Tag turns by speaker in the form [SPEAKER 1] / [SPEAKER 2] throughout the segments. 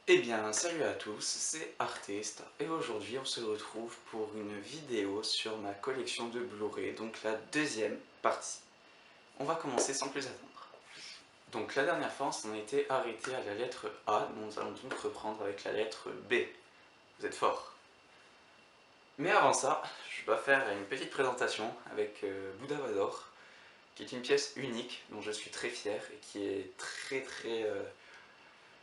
[SPEAKER 1] Eh bien, salut à tous, c'est Artiste et aujourd'hui on se retrouve pour une vidéo sur ma collection de Blu-ray, donc la deuxième partie. On va commencer sans plus attendre. Donc la dernière fois on s'en était arrêté à la lettre A, nous allons donc reprendre avec la lettre B. Vous êtes forts. Mais avant ça, je dois faire une petite présentation avec Bouddha Vador, qui est une pièce unique dont je suis très fier et qui est très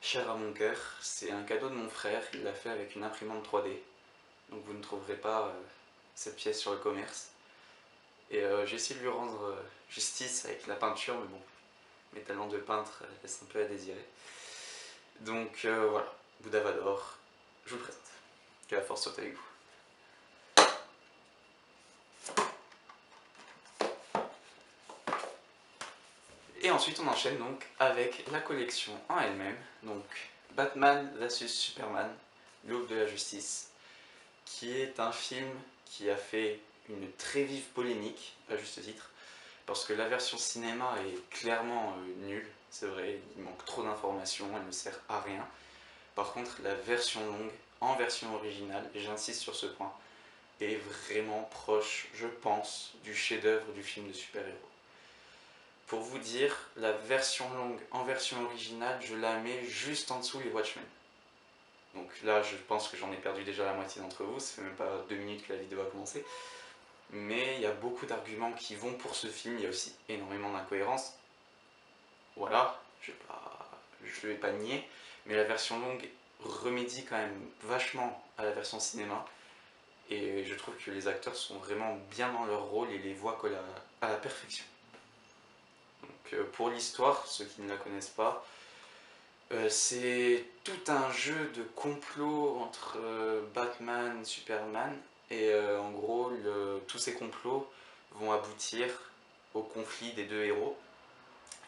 [SPEAKER 1] cher à mon cœur. C'est un cadeau de mon frère, il l'a fait avec une imprimante 3D. Donc vous ne trouverez pas cette pièce sur le commerce. Et j'ai essayé de lui rendre justice avec la peinture, mais bon, mes talents de peintre laissent un peu à désirer. Donc voilà, Bouddha Vador, je vous le présente. Que la force soit avec vous. Et ensuite on enchaîne donc avec la collection en elle-même, donc Batman vs Superman, l'aube de la justice, qui est un film qui a fait une très vive polémique, à juste titre, parce que la version cinéma est clairement nulle, c'est vrai, il manque trop d'informations, elle ne sert à rien. Par contre, la version longue, en version originale, et j'insiste sur ce point, est vraiment proche, je pense, du chef-d'œuvre du film de super-héros. Pour vous dire, la version longue en version originale, je la mets juste en dessous les Watchmen. Donc là, je pense que j'en ai perdu déjà la moitié d'entre vous, ça fait même pas 2 minutes que la vidéo a commencé. Mais il y a beaucoup d'arguments qui vont pour ce film, il y a aussi énormément d'incohérences. Voilà, je vais pas nier, mais la version longue remédie quand même vachement à la version cinéma. Et je trouve que les acteurs sont vraiment bien dans leur rôle et les voix collent à la perfection. Donc pour l'histoire, ceux qui ne la connaissent pas, c'est tout un jeu de complot entre Batman et Superman. Et en gros, tous ces complots vont aboutir au conflit des deux héros.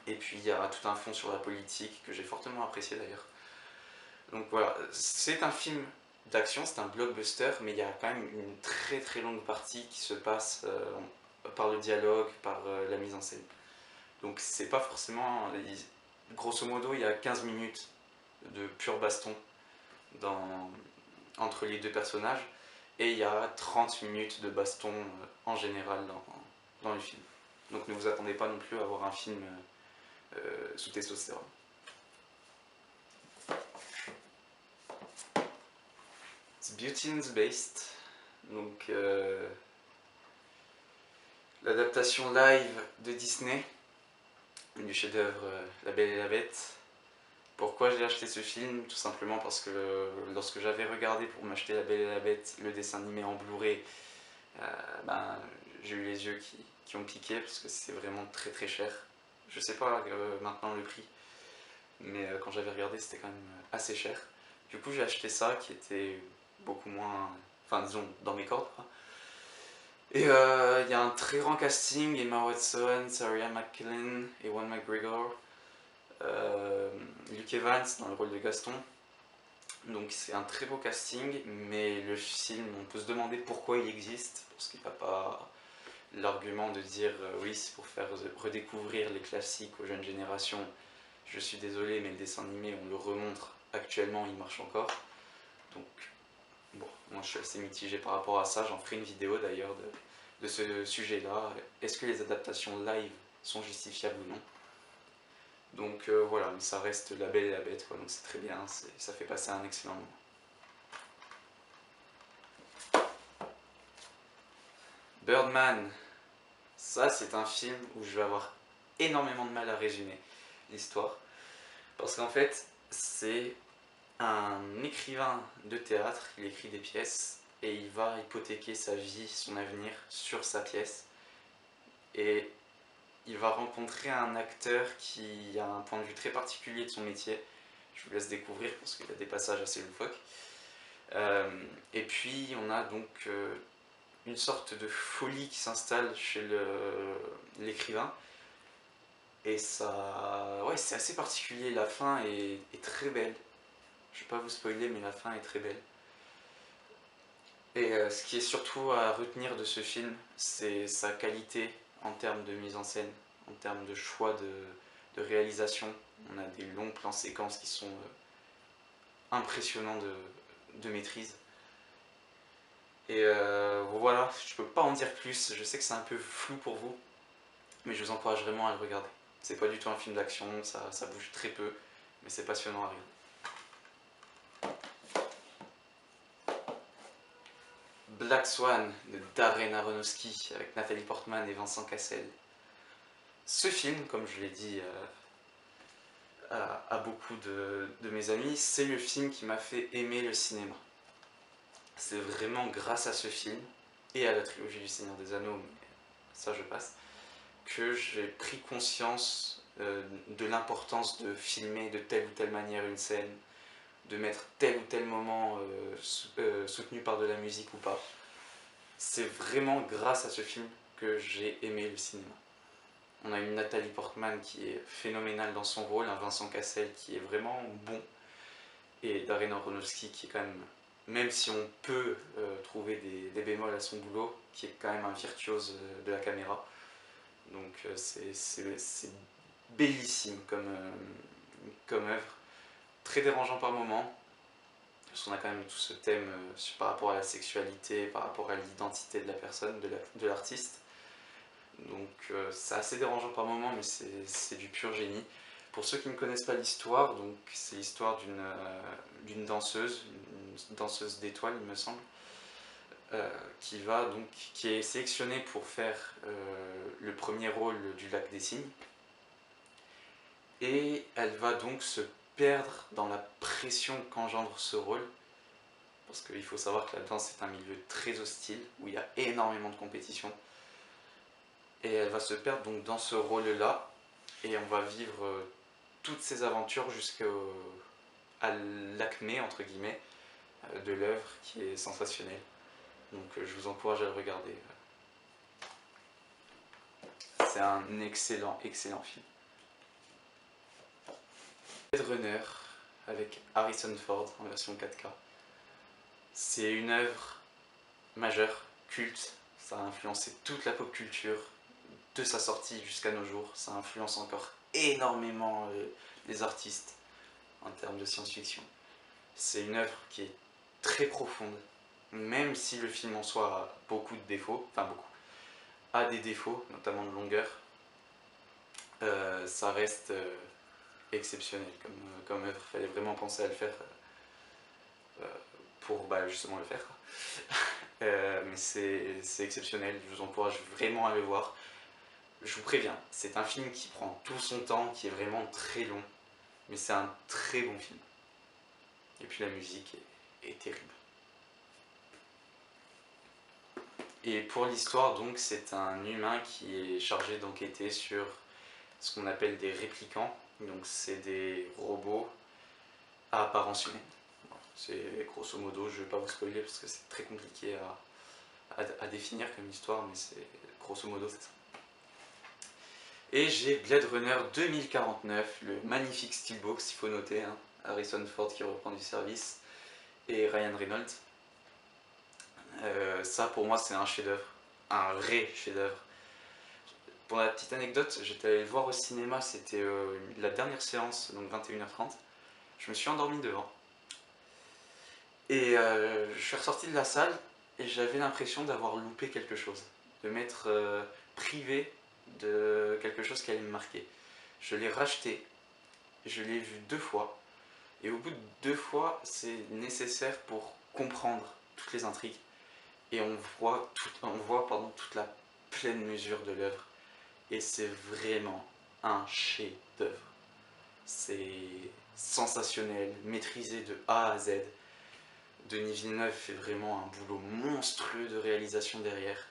[SPEAKER 1] Et puis il y a tout un fond sur la politique que j'ai fortement apprécié d'ailleurs. Donc voilà, c'est un film d'action, c'est un blockbuster, mais il y a quand même une très longue partie qui se passe par le dialogue, par la mise en scène. Donc c'est pas forcément... Grosso modo, il y a 15 minutes de pur baston dans, entre les deux personnages, et il y a 30 minutes de baston en général dans le film. Donc ne vous attendez pas non plus à voir un film sous testostérone. It's Beauty and the Beast, donc l'adaptation live de Disney du chef-d'œuvre La Belle et la Bête. Pourquoi j'ai acheté ce film? Tout simplement parce que lorsque j'avais regardé pour m'acheter La Belle et la Bête, le dessin animé en Blu-ray, ben, j'ai eu les yeux qui ont piqué parce que c'est vraiment très cher. Je sais pas maintenant le prix, mais quand j'avais regardé c'était quand même assez cher. Du coup j'ai acheté ça qui était beaucoup moins, enfin disons dans mes cordes quoi. Et il y a un très grand casting, Emma Watson, Sarah McLachlan, Ewan McGregor, Luke Evans dans le rôle de Gaston. Donc c'est un très beau casting, mais le film, on peut se demander pourquoi il existe, parce qu'il n'y a pas l'argument de dire oui c'est pour faire redécouvrir les classiques aux jeunes générations. Je suis désolé mais le dessin animé on le remontre actuellement, il marche encore. Donc bon, moi je suis assez mitigé par rapport à ça, j'en ferai une vidéo d'ailleurs de ce sujet là. Est-ce que les adaptations live sont justifiables ou non? Donc voilà, mais ça reste La Belle et la Bête quoi, donc c'est très bien, ça fait passer un excellent moment. Birdman, ça c'est un film où je vais avoir énormément de mal à résumer l'histoire. Parce qu'en fait, c'est un écrivain de théâtre, il écrit des pièces et il va hypothéquer sa vie, son avenir sur sa pièce. Et il va rencontrer un acteur qui a un point de vue très particulier de son métier. Je vous laisse découvrir parce qu'il y a des passages assez loufoques. Et puis on a donc une sorte de folie qui s'installe chez l'écrivain. Et ça, ouais, c'est assez particulier. La fin est très belle. Je vais pas vous spoiler, mais la fin est très belle. Et ce qui est surtout à retenir de ce film, c'est sa qualité en termes de mise en scène, en termes de choix de réalisation. On a des longs plans séquences qui sont impressionnant de maîtrise. Et voilà, je peux pas en dire plus, je sais que c'est un peu flou pour vous, mais je vous encourage vraiment à le regarder. C'est pas du tout un film d'action, ça bouge très peu, mais c'est passionnant à regarder. Black Swan de Darren Aronofsky avec Nathalie Portman et Vincent Cassel. Ce film, comme je l'ai dit à beaucoup de mes amis, c'est le film qui m'a fait aimer le cinéma. C'est vraiment grâce à ce film et à la trilogie du Seigneur des Anneaux, mais ça je passe, que j'ai pris conscience de l'importance de filmer de telle ou telle manière une scène, de mettre tel ou tel moment soutenu par de la musique ou pas. C'est vraiment grâce à ce film que j'ai aimé le cinéma. On a une Nathalie Portman qui est phénoménale dans son rôle, un Vincent Cassel qui est vraiment bon, et Darren Aronofsky qui est quand même si on peut trouver des bémols à son boulot, qui est quand même un virtuose de la caméra. Donc c'est bellissime comme œuvre, très dérangeant par moments, parce qu'on a quand même tout ce thème par rapport à la sexualité, par rapport à l'identité de la personne, de l'artiste. Donc c'est assez dérangeant par moments, mais c'est du pur génie. Pour ceux qui ne connaissent pas l'histoire, donc c'est l'histoire d'une danseuse, une danseuse d'étoiles il me semble, qui est sélectionnée pour faire le premier rôle du Lac des Cygnes. Et elle va donc se perdre dans la pression qu'engendre ce rôle, parce qu'il faut savoir que la danse est un milieu très hostile, où il y a énormément de compétition. Et elle va se perdre donc dans ce rôle-là, et on va vivre toutes ces aventures jusqu'à l'acmé, entre guillemets, de l'œuvre qui est sensationnelle. Donc je vous encourage à le regarder. C'est un excellent, excellent film. Blade Runner avec Harrison Ford en version 4K. C'est une œuvre majeure, culte. Ça a influencé toute la pop culture de sa sortie jusqu'à nos jours. Ça influence encore énormément les artistes en termes de science-fiction. C'est une œuvre qui est très profonde, même si le film en soi a beaucoup de défauts, enfin beaucoup, a des défauts, notamment de longueur. Ça reste exceptionnel comme œuvre. Il fallait vraiment penser à le faire pour justement le faire. Mais c'est exceptionnel, je vous encourage vraiment à le voir. Je vous préviens, c'est un film qui prend tout son temps, qui est vraiment très long, mais c'est un très bon film. Et puis la musique est terrible. Et pour l'histoire, donc, c'est un humain qui est chargé d'enquêter sur ce qu'on appelle des réplicants. Donc c'est des robots à apparence humaine. C'est grosso modo, je ne vais pas vous spoiler parce que c'est très compliqué à définir comme histoire, mais c'est grosso modo c'est ça. Et j'ai Blade Runner 2049, le magnifique steelbox, il faut noter, hein, Harrison Ford qui reprend du service, et Ryan Reynolds. Ça pour moi c'est un chef-d'œuvre, un vrai chef-d'œuvre. Pour la petite anecdote, j'étais allé le voir au cinéma, c'était la dernière séance, donc 21h30. Je me suis endormi devant. Et je suis ressorti de la salle et j'avais l'impression d'avoir loupé quelque chose, de m'être privé de quelque chose qui allait me marquer. Je l'ai racheté, je l'ai vu 2 fois, et au bout de 2 fois, c'est nécessaire pour comprendre toutes les intrigues. Et on voit toute la pleine mesure de l'œuvre. Et c'est vraiment un chef-d'œuvre. C'est sensationnel, maîtrisé de A à Z. Denis Villeneuve fait vraiment un boulot monstrueux de réalisation derrière.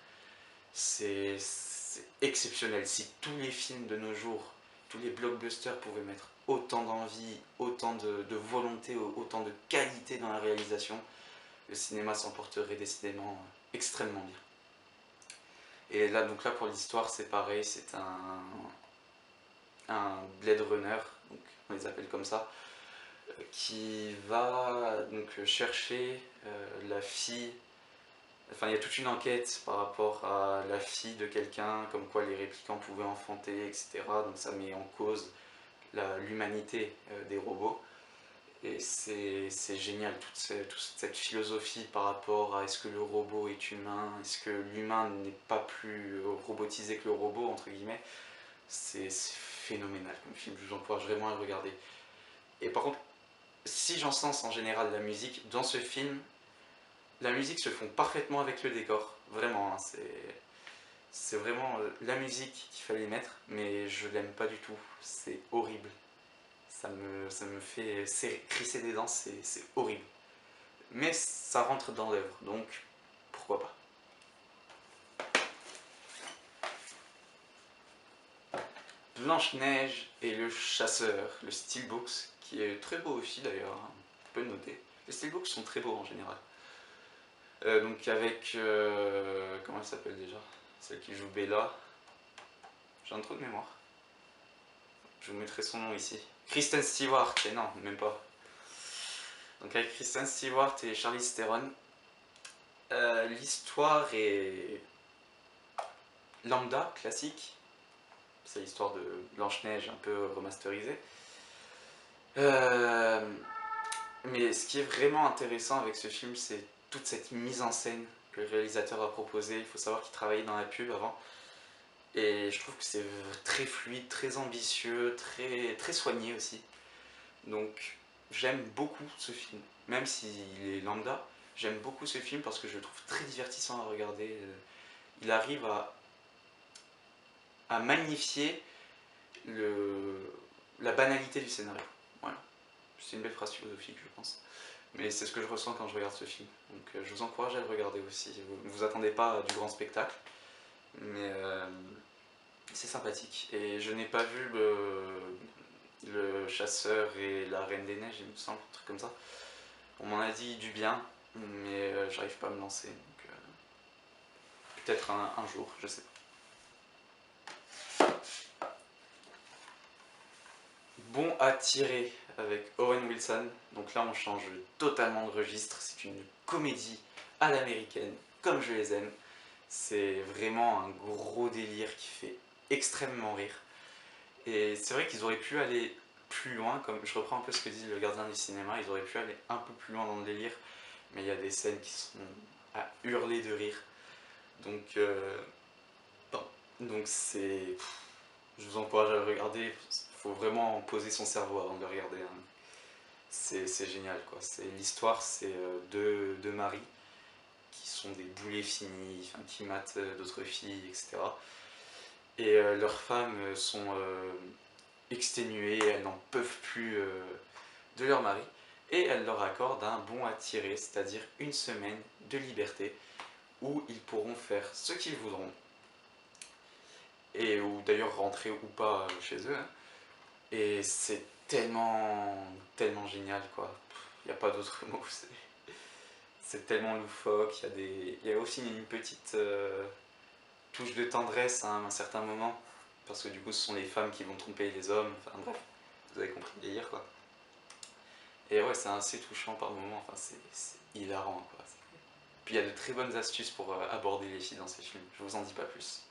[SPEAKER 1] C'est exceptionnel. Si tous les films de nos jours, tous les blockbusters pouvaient mettre autant d'envie, autant de volonté, autant de qualité dans la réalisation, le cinéma s'emporterait décidément extrêmement bien. Et là, donc là pour l'histoire, c'est pareil, c'est un Blade Runner, donc on les appelle comme ça, qui va donc chercher la fille. Enfin, il y a toute une enquête par rapport à la fille de quelqu'un, comme quoi les réplicants pouvaient enfanter, etc. Donc ça met en cause l'humanité des robots. Et c'est génial, toute cette philosophie par rapport à est-ce que le robot est humain, est-ce que l'humain n'est pas plus robotisé que le robot, entre guillemets. C'est phénoménal comme film, je vous encourage vraiment à le regarder. Et par contre, si j'en sens en général la musique, dans ce film, la musique se fond parfaitement avec le décor. Vraiment, hein, c'est vraiment la musique qu'il fallait mettre, mais je l'aime pas du tout. C'est horrible. Ça me fait crisser des dents, c'est horrible. Mais ça rentre dans l'œuvre, donc pourquoi pas. Blanche-Neige et le chasseur, le steelbooks, qui est très beau aussi d'ailleurs, hein, on peut le noter. Les steelbooks sont très beaux en général. Donc avec... comment elle s'appelle déjà? Celle qui joue Bella. J'ai un trou de mémoire. Je vous mettrai son nom ici. Kristen Stewart, et non, même pas. Donc avec Kristen Stewart et Charlize Theron, l'histoire est lambda, classique. C'est l'histoire de Blanche-Neige un peu remasterisée. Mais ce qui est vraiment intéressant avec ce film, c'est toute cette mise en scène que le réalisateur a proposée. Il faut savoir qu'il travaillait dans la pub avant. Et je trouve que c'est très fluide, très ambitieux, très soigné aussi. Donc j'aime beaucoup ce film. Même s'il est lambda, j'aime beaucoup ce film parce que je le trouve très divertissant à regarder. Il arrive à magnifier la banalité du scénario. Voilà. C'est une belle phrase philosophique, je pense. Mais c'est ce que je ressens quand je regarde ce film. Donc je vous encourage à le regarder aussi. Vous ne vous attendez pas à du grand spectacle, mais c'est sympathique. Et je n'ai pas vu le chasseur et la reine des neiges, il me semble, un truc comme ça. On m'en a dit du bien, mais j'arrive pas à me lancer. Donc peut-être un jour, je sais pas. Bon à tirer avec Owen Wilson. Donc là, on change totalement de registre. C'est une comédie à l'américaine, comme je les aime. C'est vraiment un gros délire qui fait extrêmement rire. Et c'est vrai qu'ils auraient pu aller plus loin, comme je reprends un peu ce que dit le gardien du cinéma, ils auraient pu aller un peu plus loin dans le délire, mais il y a des scènes qui sont à hurler de rire. Donc, donc c'est... Je vous encourage à le regarder, il faut vraiment poser son cerveau avant de le regarder, hein. C'est génial quoi. L'histoire, c'est deux maris qui sont des boulets finis, enfin, qui matent d'autres filles, etc. Et leurs femmes sont exténuées, elles n'en peuvent plus de leur mari, et elles leur accordent un bon à tirer, c'est-à-dire une semaine de liberté, où ils pourront faire ce qu'ils voudront, et ou d'ailleurs rentrer ou pas chez eux, hein. Et c'est tellement génial quoi. Il n'y a pas d'autre mot. C'est tellement loufoque. Il y a aussi une petite touche de tendresse à un certain moment. Parce que du coup, ce sont les femmes qui vont tromper les hommes. Enfin bref, vous avez compris le délire quoi. Et ouais, c'est assez touchant par moments. Enfin, c'est hilarant quoi. Puis il y a de très bonnes astuces pour aborder les filles dans ces films. Je vous en dis pas plus.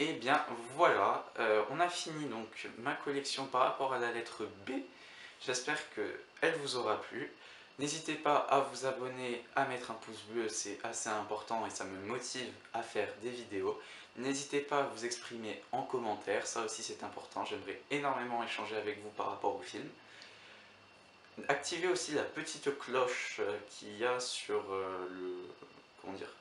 [SPEAKER 1] Et bien voilà, on a fini donc ma collection par rapport à la lettre B. J'espère qu'elle vous aura plu. N'hésitez pas à vous abonner, à mettre un pouce bleu, c'est assez important et ça me motive à faire des vidéos. N'hésitez pas à vous exprimer en commentaire, ça aussi c'est important, j'aimerais énormément échanger avec vous par rapport au film. Activez aussi la petite cloche qu'il y a sur comment dire,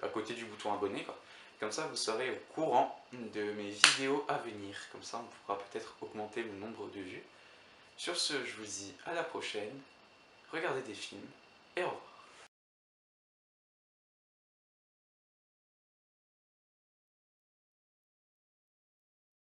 [SPEAKER 1] à côté du bouton abonné quoi. Comme ça, vous serez au courant de mes vidéos à venir. Comme ça, on pourra peut-être augmenter le nombre de vues. Sur ce, je vous dis à la prochaine. Regardez des films et au revoir.